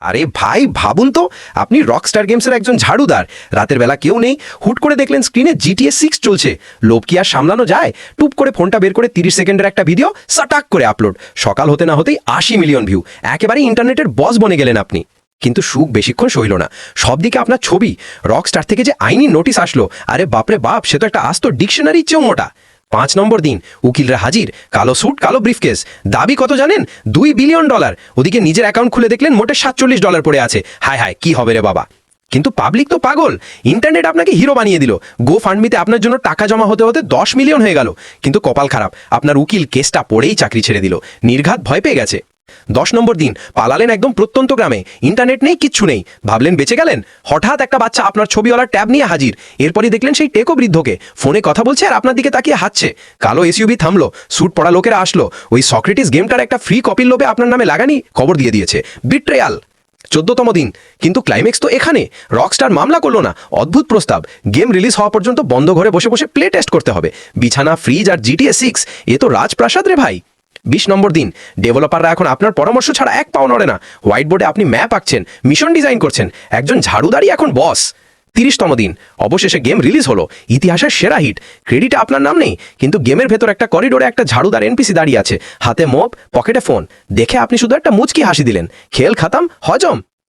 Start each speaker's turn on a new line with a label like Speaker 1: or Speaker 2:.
Speaker 1: আরে ভাই ভাবুন তো, আপনি রকস্টার গেমসের একজন ঝাড়ুদার, রাতের বেলা কেউ নেই, হুট করে দেখলেন স্ক্রিনে GTA 6 চলছে। লোভ কি আর সামলানো যায়? টুপ করে ফোনটা বের করে 30 সেকেন্ডের একটা ভিডিও সাটাক করে আপলোড। সকাল হতে না হতেই 80 মিলিয়ন ভিউ। একেবারে ইন্টারনেটের বস বনে গেলেন আপনি। কিন্তু সুখ বেশিক্ষণ সইল না। সবদিকে আপনার ছবি। রকস্টার থেকে যে আইনি নোটিশ আসলো, আরে বাপরে বাপ, সে তো একটা আস্ত ডিকশনারির চেয়েও মোটা। 5 নম্বর দিন, উকিলরা হাজির, কালো স্যুট কালো ব্রিফকেস। দাবি কত জানেন? $2 বিলিয়ন। ওদিকে নিজের অ্যাকাউন্ট খুলে দেখলেন মোটে $47 পড়ে আছে। হায় হায়, কি হবে রে বাবা। কিন্তু পাবলিক তো পাগল। ইন্টারনেট আপনাকে হিরো বানিয়ে দিল। গো ফান্ডমিতে আপনার জন্য টাকা জমা হতে হতে 10 মিলিয়ন হয়ে গেল। কিন্তু কপাল খারাপ, আপনার উকিল কেসটা পড়েই চাকরি ছেড়ে দিল। নির্ঘাত ভয় পেয়ে গেছে। 10 নম্বর দিন, পালালেন একদম প্রত্যন্ত গ্রামে। ইন্টারনেট নেই, কিচ্ছু নেই, ভাবলেন বেঁচে গেলেন। হঠাৎ একটা বাচ্চা আপনার ছবিওয়ালা ট্যাব নিয়ে হাজির। এরপরই দেখলেন সেই টেকো বৃদ্ধকে ফোনে কথা বলছে আর আপনার দিকে তাকিয়ে হাসছে। কালো এসইউভি থামলো, স্যুট পরা লোকেরা আসলো। ওই সক্রেটিস গেমটার একটা ফ্রি কপির লোভে আপনার নামে লাগানি খবর দিয়ে দিয়েছে। বিট্রেয়াল। 14তম দিন, কিন্তু ক্লাইম্যাক্স তো এখানে। রকস্টার মামলা করলো না। অদ্ভুত প্রস্তাব, গেম রিলিজ হওয়া পর্যন্ত বন্ধ ঘরে বসে বসে প্লে টেস্ট করতে হবে। বিছানা, ফ্রিজ আর GTA 6, এ তো রাজপ্রাসাদ রে ভাই। 20 নম্বর দিন, ডেভেলপাররা এখন আপনার পরামর্শ ছাড়া এক পাও নড়ে না। হোয়াইট বোর্ডে আপনি ম্যাপ আঁকছেন, মিশন ডিজাইন করছেন। একজন ঝাড়ুদারই এখন বস। 30তম দিন, অবশেষে গেম রিলিজ হলো। ইতিহাসের সেরা হিট। ক্রেডিটে আপনার নাম নেই, কিন্তু গেমের ভেতর একটা করিডোরে একটা ঝাড়ুদার এনপিসি দাঁড়িয়ে আছে, হাতে মোপ, পকেটে ফোন। দেখে আপনি শুধু একটা মুচকি হাসি দিলেন। খেল খাতাম, হজম।